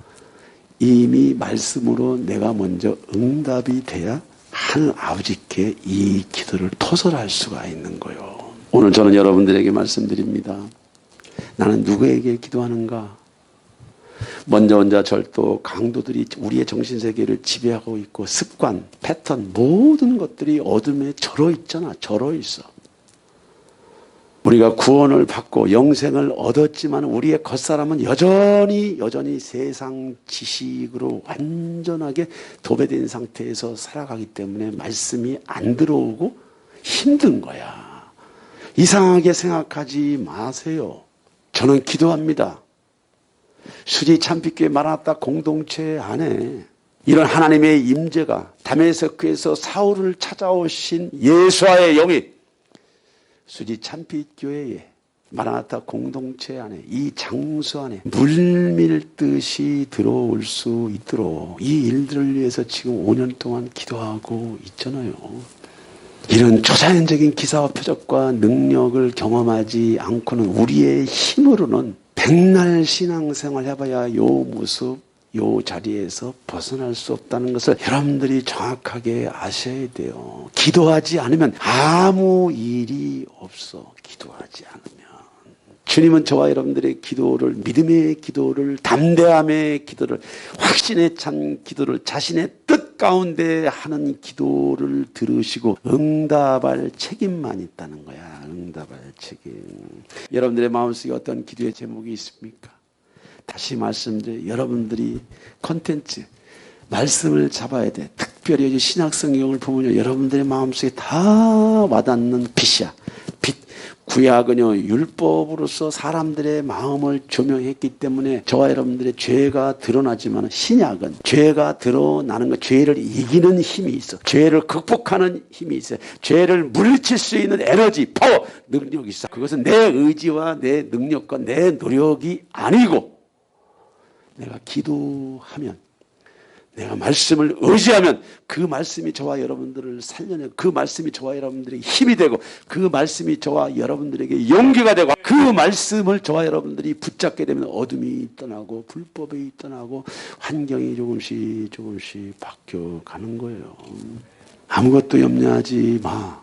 이미 말씀으로 내가 먼저 응답이 돼야 하늘 아버지께 이 기도를 토설할 수가 있는 거예요. 오늘 저는 여러분들에게 말씀드립니다. 나는 누구에게 기도하는가? 먼저 혼자 절도 강도들이 우리의 정신세계를 지배하고 있고 습관, 패턴 모든 것들이 어둠에 절어 있잖아. 절어 있어. 우리가 구원을 받고 영생을 얻었지만 우리의 겉사람은 여전히 세상 지식으로 완전하게 도배된 상태에서 살아가기 때문에 말씀이 안 들어오고 힘든 거야. 이상하게 생각하지 마세요. 저는 기도합니다. 수지 참빛교회 마라나타 공동체 안에 이런 하나님의 임재가 다메섹크에서 사울을 찾아오신 예수와의 영이 수지 참빛교회에 마라나타 공동체 안에 이 장소 안에 물밀듯이 들어올 수 있도록 이 일들을 위해서 지금 5년 동안 기도하고 있잖아요. 이런 초자연적인 기사와 표적과 능력을 경험하지 않고는 우리의 힘으로는 백날 신앙생활 해봐야 요 모습 요 자리에서 벗어날 수 없다는 것을 여러분들이 정확하게 아셔야 돼요. 기도하지 않으면 아무 일이 없어. 기도하지 않으면. 주님은 저와 여러분들의 기도를, 믿음의 기도를, 담대함의 기도를, 확신에 찬 기도를, 자신의 뜻 가운데 하는 기도를 들으시고 응답할 책임만 있다는 거야. 응답할 책임. 여러분들의 마음속에 어떤 기도의 제목이 있습니까? 다시 말씀드려요. 여러분들이 콘텐츠, 말씀을 잡아야 돼. 특별히 신약성경을 보면 여러분들의 마음속에 다 와닿는 빛이야. 빛. 구약은요, 율법으로서 사람들의 마음을 조명했기 때문에 저와 여러분들의 죄가 드러나지만 신약은 죄가 드러나는 것, 죄를 이기는 힘이 있어. 죄를 극복하는 힘이 있어요. 죄를 물리칠 수 있는 에너지, 파워, 능력이 있어. 그것은 내 의지와 내 능력과 내 노력이 아니고 내가 기도하면, 내가 말씀을 의지하면 그 말씀이 저와 여러분들을 살려내고 그 말씀이 저와 여러분들에게 힘이 되고 그 말씀이 저와 여러분들에게 용기가 되고 그 말씀을 저와 여러분들이 붙잡게 되면 어둠이 떠나고 불법이 떠나고 환경이 조금씩 바뀌어가는 거예요. 아무것도 염려하지 마.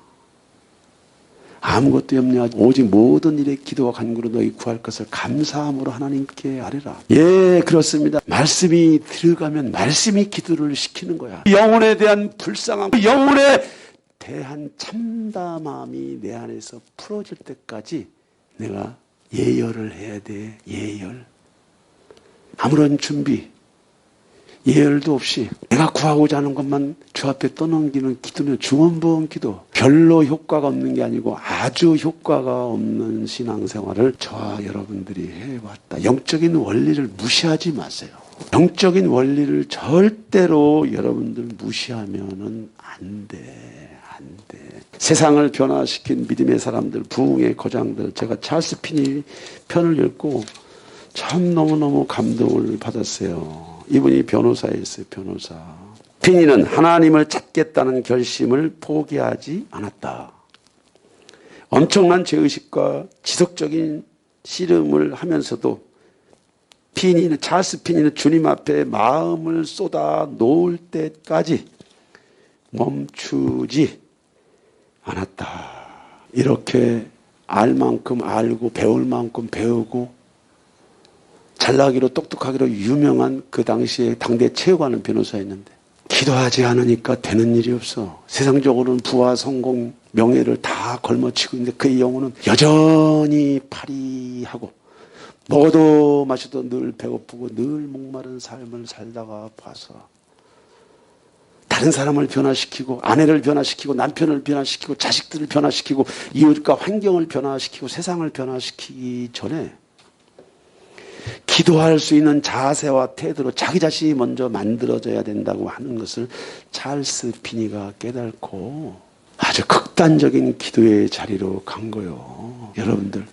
아무것도 염려하지 오직 모든 일에 기도와 간구로 너희 구할 것을 감사함으로 하나님께 아뢰라. 예, 그렇습니다. 말씀이 들어가면 말씀이 기도를 시키는 거야. 영혼에 대한 불쌍함, 영혼에 대한 참담함이 내 안에서 풀어질 때까지 내가 예열을 해야 돼. 예열. 아무런 준비, 예열도 없이 내가 구하고자 하는 것만 주 앞에 떠넘기는 기도는 중언부언 기도. 별로 효과가 없는 게 아니고 아주 효과가 없는 신앙생활을 저와 여러분들이 해왔다. 영적인 원리를 무시하지 마세요. 영적인 원리를 절대로 여러분들 무시하면은 안 돼. 안 돼. 세상을 변화시킨 믿음의 사람들, 부흥의 거장들, 제가 찰스 피니 편을 읽고 참 너무너무 감동을 받았어요. 이분이 변호사였어요. 변호사. 피니는 하나님을 찾겠다는 결심을 포기하지 않았다. 엄청난 죄의식과 지속적인 씨름을 하면서도 찰스 피니는 주님 앞에 마음을 쏟아 놓을 때까지 멈추지 않았다. 이렇게 알 만큼 알고 배울 만큼 배우고 잘나기로 똑똑하기로 유명한 그 당시에 당대 최고하는 변호사였는데 기도하지 않으니까 되는 일이 없어. 세상적으로는 부와 성공, 명예를 다 걸머치고 있는데 그의 영혼은 여전히 파리하고 먹어도 마셔도 늘 배고프고 늘 목마른 삶을 살다가 봐서 다른 사람을 변화시키고 아내를 변화시키고 남편을 변화시키고 자식들을 변화시키고 이웃과 환경을 변화시키고 세상을 변화시키기 전에 기도할 수 있는 자세와 태도로 자기 자신이 먼저 만들어져야 된다고 하는 것을 찰스 피니가 깨닫고 아주 극단적인 기도의 자리로 간 거예요. 여러분들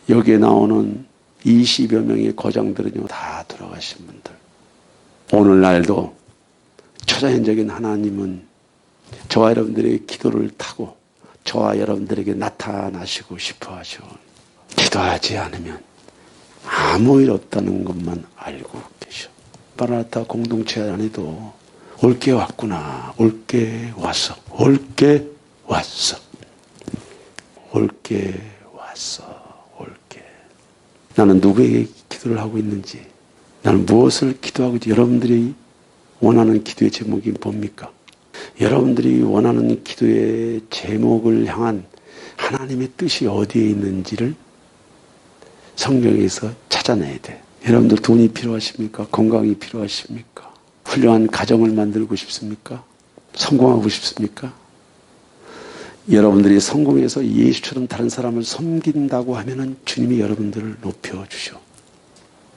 여기에 나오는 20여 명의 거장들은요 다 돌아가신 분들. 오늘날도 초자연적인 하나님은 저와 여러분들의 기도를 타고 저와 여러분들에게 나타나시고 싶어 하셔. 기도하지 않으면 아무 일 없다는 것만 알고 계셔. 마라나타 공동체 안에도 올게 왔구나. 올게 왔어. 올게 왔어. 올게 왔어. 올게. 나는 누구에게 기도를 하고 있는지, 나는 무엇을 기도하고 있는지, 여러분들이 원하는 기도의 제목이 뭡니까? 여러분들이 원하는 기도의 제목을 향한 하나님의 뜻이 어디에 있는지를 성경에서 찾아내야 돼. 여러분들 돈이 필요하십니까? 건강이 필요하십니까? 훌륭한 가정을 만들고 싶습니까? 성공하고 싶습니까? 여러분들이 성공해서 예수처럼 다른 사람을 섬긴다고 하면은 주님이 여러분들을 높여주셔.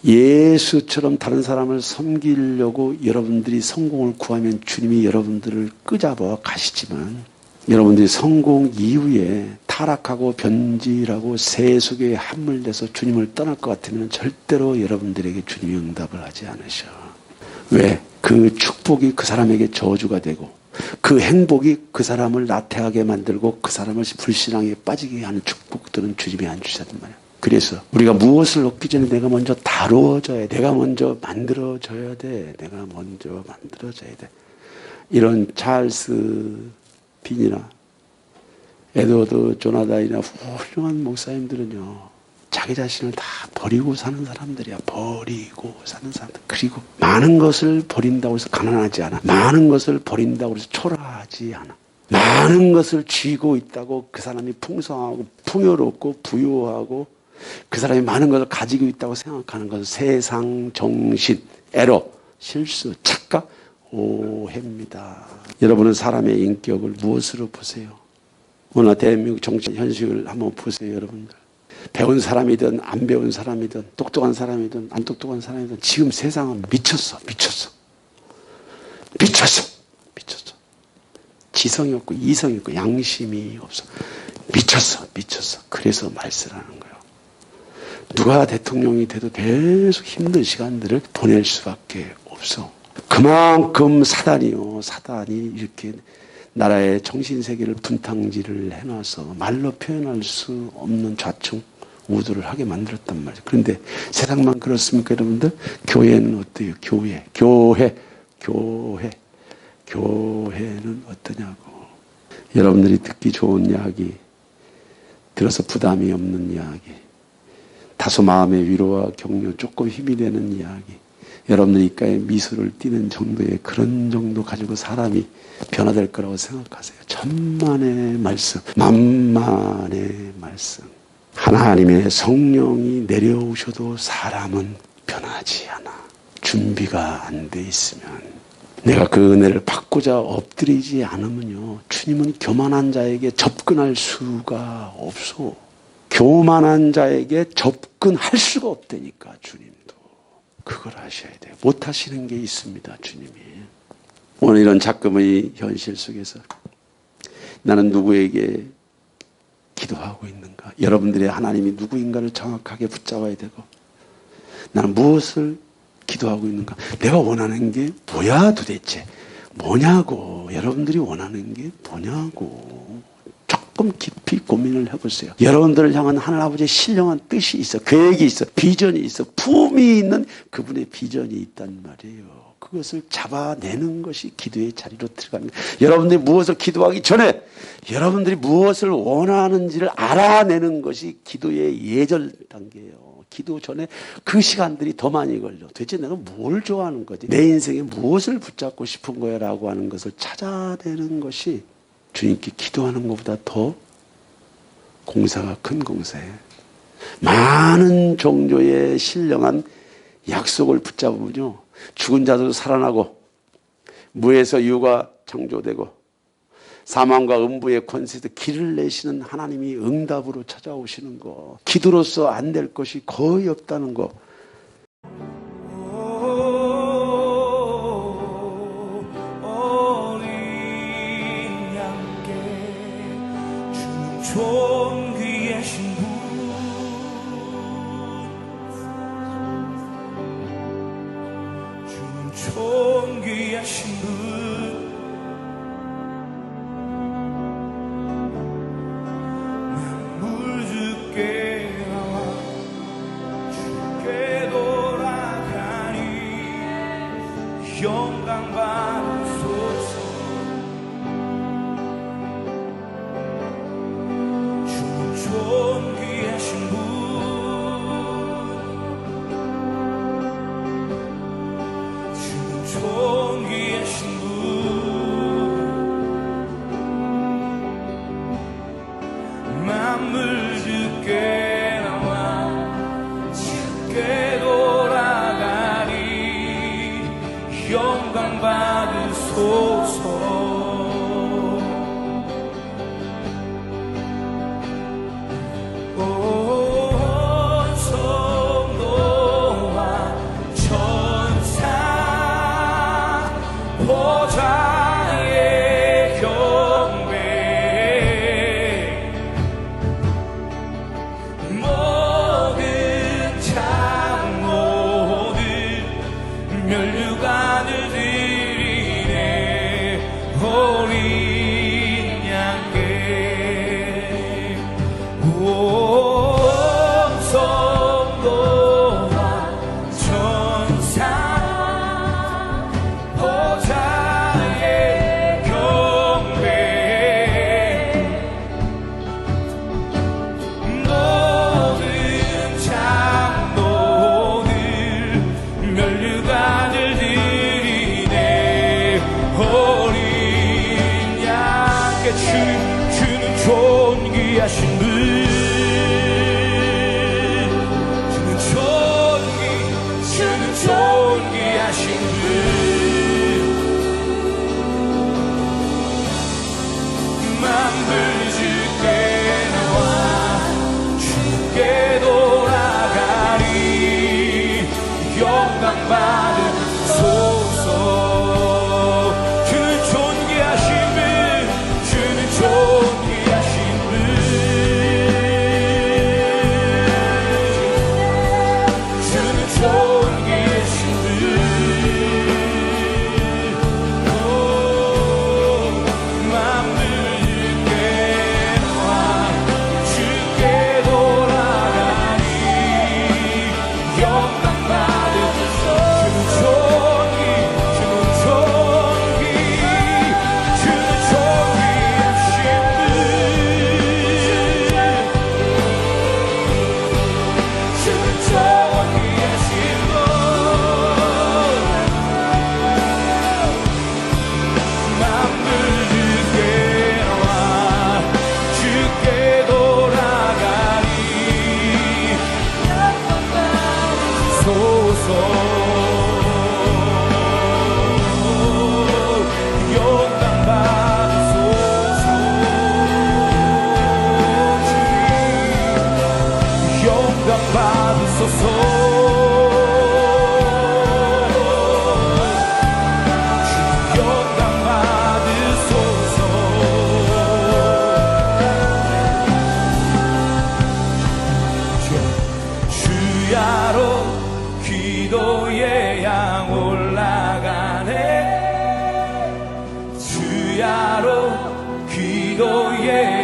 예수처럼 다른 사람을 섬기려고 여러분들이 성공을 구하면 주님이 여러분들을 끄잡아 가시지만, 여러분들이 성공 이후에 타락하고 변질하고 세속에 함몰돼서 주님을 떠날 것 같으면 절대로 여러분들에게 주님이 응답을 하지 않으셔. 왜? 그 축복이 그 사람에게 저주가 되고 그 행복이 그 사람을 나태하게 만들고 그 사람을 불신앙에 빠지게 하는 축복들은 주님이 안 주시단 말이야. 그래서 우리가 무엇을 얻기 전에 내가 먼저 다루어져야 돼. 내가 먼저 만들어져야 돼. 내가 먼저 만들어져야 돼. 이런 찰스 빈이나 에드워드 조나단이나 훌륭한 목사님들은요, 자기 자신을 다 버리고 사는 사람들이야. 버리고 사는 사람들. 그리고 많은 것을 버린다고 해서 가난하지 않아. 많은 것을 버린다고 해서 초라하지 않아. 많은 것을 쥐고 있다고 그 사람이 풍성하고 풍요롭고 부유하고 그 사람이 많은 것을 가지고 있다고 생각하는 것은 세상, 정신, 에러, 실수, 착각, 오해입니다. 여러분은 사람의 인격을 무엇으로 보세요? 오늘 대한민국 정치 현실을 한번 보세요, 여러분들. 배운 사람이든 안 배운 사람이든 똑똑한 사람이든 안 똑똑한 사람이든 지금 세상은 미쳤어. 지성이 없고 이성이 없고 양심이 없어. 미쳤어. 그래서 말세라는 거예요. 누가 대통령이 돼도 계속 힘든 시간들을 보낼 수밖에 없어. 그만큼 사단이 이렇게 나라의 정신세계를 분탕질을 해놔서 말로 표현할 수 없는 좌충 우두를 하게 만들었단 말이에요. 그런데 세상만 그렇습니까, 여러분들? 교회는 어때요? 교회는 어떠냐고. 여러분들이 듣기 좋은 이야기, 들어서 부담이 없는 이야기, 다소 마음의 위로와 격려, 조금 힘이 되는 이야기, 여러분들 입가에 미소를 띠는 정도의 그런 정도 가지고 사람이 변화될 거라고 생각하세요. 천만의 말씀, 만만의 말씀. 하나님의 성령이 내려오셔도 사람은 변하지 않아. 준비가 안 돼 있으면. 내가 그 은혜를 받고자 엎드리지 않으면요, 주님은 교만한 자에게 접근할 수가 없어. 교만한 자에게 접근할 수가 없다니까, 주님도. 그걸 하셔야 돼요. 못 하시는 게 있습니다, 주님이. 오늘 이런 작금의 현실 속에서 나는 누구에게 기도하고 있는가? 여러분들의 하나님이 누구인가를 정확하게 붙잡아야 되고, 나는 무엇을 기도하고 있는가? 내가 원하는 게 뭐야 도대체? 뭐냐고. 여러분들이 원하는 게 뭐냐고. 조금 깊이 고민을 해보세요. 여러분들을 향한 하늘아버지의 신령한 뜻이 있어. 계획이 있어. 비전이 있어. 품이 있는 그분의 비전이 있단 말이에요. 그것을 잡아내는 것이 기도의 자리로 들어갑니다. 여러분들이 무엇을 기도하기 전에 여러분들이 무엇을 원하는지를 알아내는 것이 기도의 예절 단계예요. 기도 전에 그 시간들이 더 많이 걸려. 도대체 내가 뭘 좋아하는 거지? 내 인생에 무엇을 붙잡고 싶은 거야? 라고 하는 것을 찾아내는 것이 주님께 기도하는 것보다 더 공사가 큰 공사예요. 많은 종교의 신령한 약속을 붙잡으면요, 죽은 자도 살아나고 무에서 유가 창조되고 사망과 음부의 권세에서 길을 내시는 하나님이 응답으로 찾아오시는 거, 기도로서 안 될 것이 거의 없다는 거. 존귀하신 분, 주는 존귀하신 분, 만물 주께 나와 주께 돌아가니 영광 받으소서. 존귀 양께 온 성도와 천사 보좌의 경배 모든 장로들 면류관을 드리네 어린 양께 주는 존귀하신 분 주는 존귀하신 분 만물 주께 나와 주께 돌아가리 영광 받으소서 주는 존귀하신 분 주는 존귀하신 분 주는 존귀하신 분 만물 주께 나와 주께 돌아가니 영광 받으소서 주는 존귀 주는 존귀하신 분 주는 존귀하신 분 만물 주께 나와 주께 돌아가니 소서 영광 받으소서 영광 받으소서 영광 받으소서 주야로 기도의 양 올라가네 주야로 기도의